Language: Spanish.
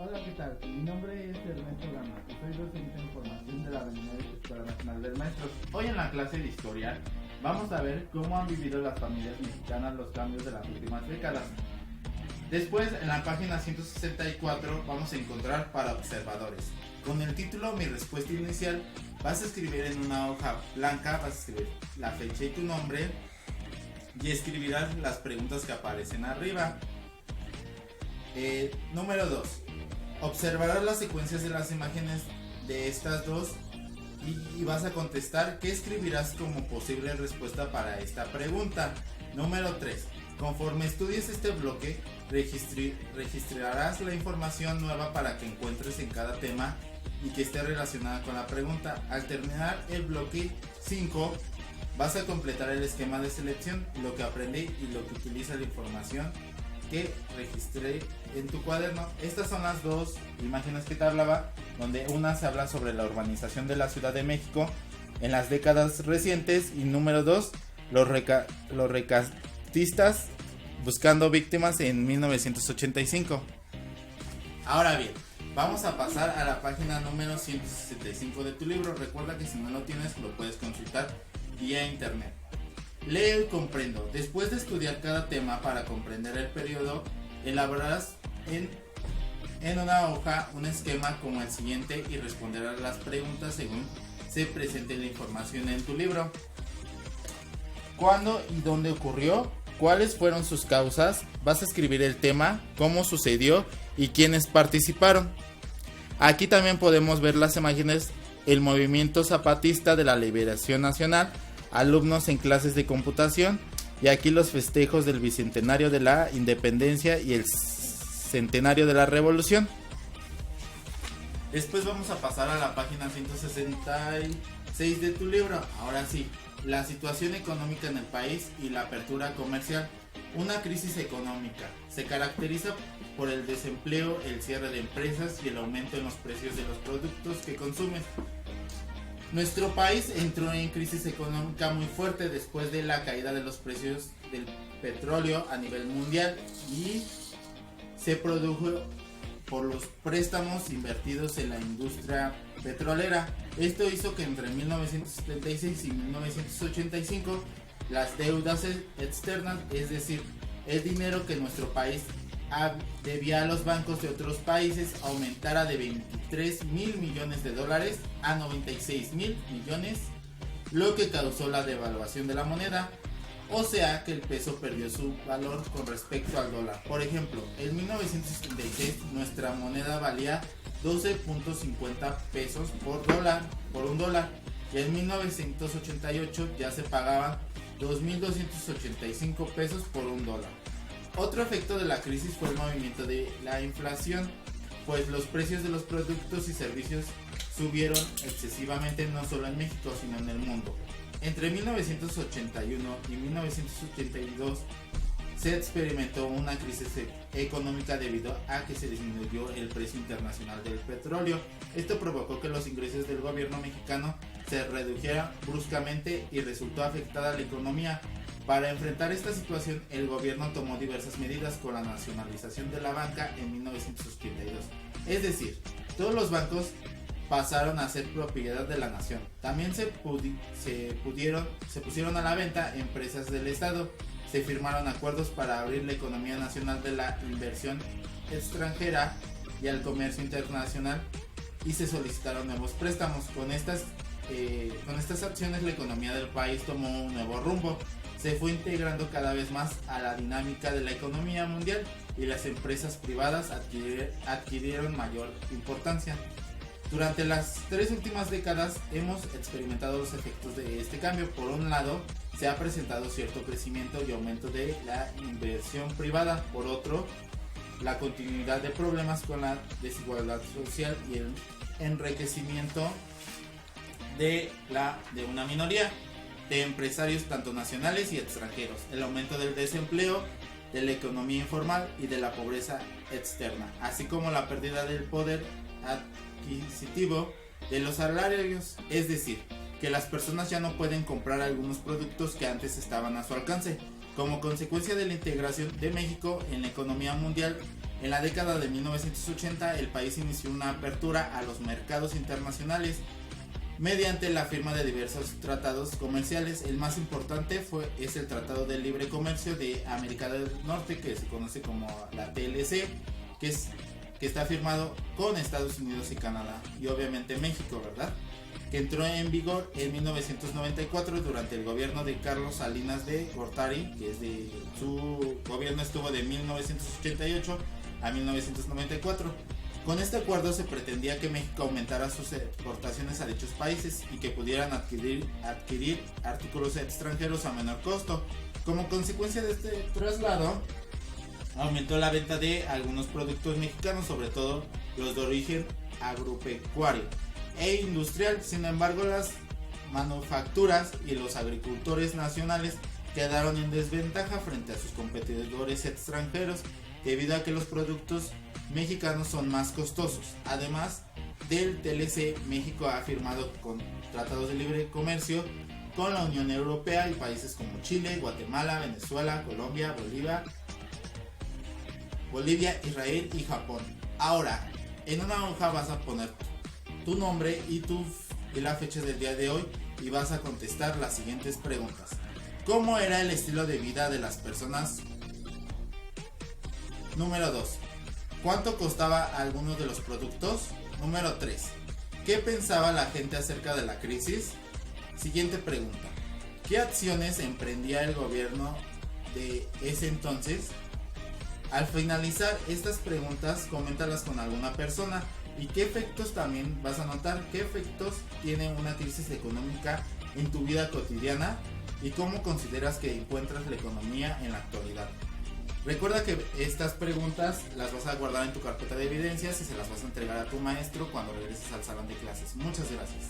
Hola, ¿qué tal? Mi nombre es Ernesto Gama y soy docente de información de la Avenida Escuela Nacional del Maestro. Hoy en la clase de historia vamos a ver cómo han vivido las familias mexicanas los cambios de las últimas décadas. Después, en la página 164 vamos a encontrar para observadores. Con el título Mi respuesta inicial vas a escribir en una hoja blanca, vas a escribir la fecha y tu nombre y escribirás las preguntas que aparecen arriba. Número 2. Observarás las secuencias de las imágenes de estas dos y vas a contestar qué escribirás como posible respuesta para esta pregunta. Número 3. Conforme estudies este bloque, registrarás la información nueva para que encuentres en cada tema y que esté relacionada con la pregunta. Al terminar el bloque 5, vas a completar el esquema de selección, lo que aprendí y lo que utiliza la información que registré en tu cuaderno. Estas son las dos imágenes que te hablaba, donde una se habla sobre la urbanización de la Ciudad de México en las décadas recientes y número 2, los rescatistas buscando víctimas en 1985. Ahora bien, vamos a pasar a la página número 165 de tu libro. Recuerda que si no lo tienes lo puedes consultar vía internet. Leo y comprendo. Después de estudiar cada tema para comprender el periodo, elaborarás en una hoja un esquema como el siguiente y responderás las preguntas según se presente la información en tu libro. ¿Cuándo y dónde ocurrió? ¿Cuáles fueron sus causas? Vas a escribir el tema, cómo sucedió y quiénes participaron. Aquí también podemos ver las imágenes: el movimiento zapatista de la liberación nacional, alumnos en clases de computación, y aquí los festejos del bicentenario de la independencia y el centenario de la revolución. Después vamos a pasar a la página 166 de tu libro. Ahora sí, la situación económica en el país y la apertura comercial. Una crisis económica se caracteriza por el desempleo, el cierre de empresas y el aumento en los precios de los productos que consumen. Nuestro país entró en crisis económica muy fuerte después de la caída de los precios del petróleo a nivel mundial y se produjo por los préstamos invertidos en la industria petrolera. Esto hizo que entre 1976 y 1985 las deudas externas, es decir, el dinero que nuestro país debía a los bancos de otros países, aumentara de 23 mil millones de dólares a 96 mil millones, lo que causó la devaluación de la moneda, o sea que el peso perdió su valor con respecto al dólar. Por ejemplo, en 1976 nuestra moneda valía 12.50 pesos por un dólar, y en 1988 ya se pagaban 2.285 pesos por un dólar. Otro efecto de la crisis fue el movimiento de la inflación, pues los precios de los productos y servicios subieron excesivamente no solo en México sino en el mundo. Entre 1981 y 1982 se experimentó una crisis económica debido a que se disminuyó el precio internacional del petróleo. Esto provocó que los ingresos del gobierno mexicano se redujeran bruscamente y resultó afectada la economía. Para enfrentar esta situación, el gobierno tomó diversas medidas con la nacionalización de la banca en 1982. Es decir, todos los bancos pasaron a ser propiedad de la nación. También se pusieron a la venta empresas del Estado. Se firmaron acuerdos para abrir la economía nacional de la inversión extranjera y al comercio internacional y se solicitaron nuevos préstamos. Con estas acciones la economía del país tomó un nuevo rumbo. Se fue integrando cada vez más a la dinámica de la economía mundial y las empresas privadas adquirieron mayor importancia. Durante las 3 últimas décadas hemos experimentado los efectos de este cambio. Por un lado, se ha presentado cierto crecimiento y aumento de la inversión privada. Por otro, la continuidad de problemas con la desigualdad social y el enriquecimiento de una minoría de empresarios tanto nacionales y extranjeros, el aumento del desempleo, de la economía informal y de la pobreza externa, así como la pérdida del poder adquisitivo de los salarios, es decir, que las personas ya no pueden comprar algunos productos que antes estaban a su alcance. Como consecuencia de la integración de México en la economía mundial, En la década de 1980 el país inició una apertura a los mercados internacionales mediante la firma de diversos tratados comerciales. El más importante es el Tratado de Libre Comercio de América del Norte, que se conoce como la TLC, que está firmado con Estados Unidos y Canadá y obviamente México, ¿verdad? Que entró en vigor en 1994 durante el gobierno de Carlos Salinas de Gortari, su gobierno estuvo de 1988 a 1994. Con este acuerdo se pretendía que México aumentara sus exportaciones a dichos países y que pudieran adquirir artículos extranjeros a menor costo. Como consecuencia de este traslado, aumentó la venta de algunos productos mexicanos, sobre todo los de origen agropecuario e industrial. Sin embargo, las manufacturas y los agricultores nacionales quedaron en desventaja frente a sus competidores extranjeros, debido a que los productos mexicanos son más costosos. Además del TLC, México ha firmado tratados de libre comercio con la Unión Europea y países como Chile, Guatemala, Venezuela, Colombia, Bolivia, Israel y Japón. Ahora, en una hoja vas a poner tu nombre y la fecha del día de hoy y vas a contestar las siguientes preguntas. ¿Cómo era el estilo de vida de las personas? Número 2. ¿Cuánto costaba algunos de los productos? Número 3. ¿Qué pensaba la gente acerca de la crisis? Siguiente pregunta. ¿Qué acciones emprendía el gobierno de ese entonces? Al finalizar estas preguntas, coméntalas con alguna persona. ¿Y qué efectos también vas a notar? ¿Qué efectos tiene una crisis económica en tu vida cotidiana? ¿Y cómo consideras que encuentras la economía en la actualidad? Recuerda que estas preguntas las vas a guardar en tu carpeta de evidencias y se las vas a entregar a tu maestro cuando regreses al salón de clases. Muchas gracias.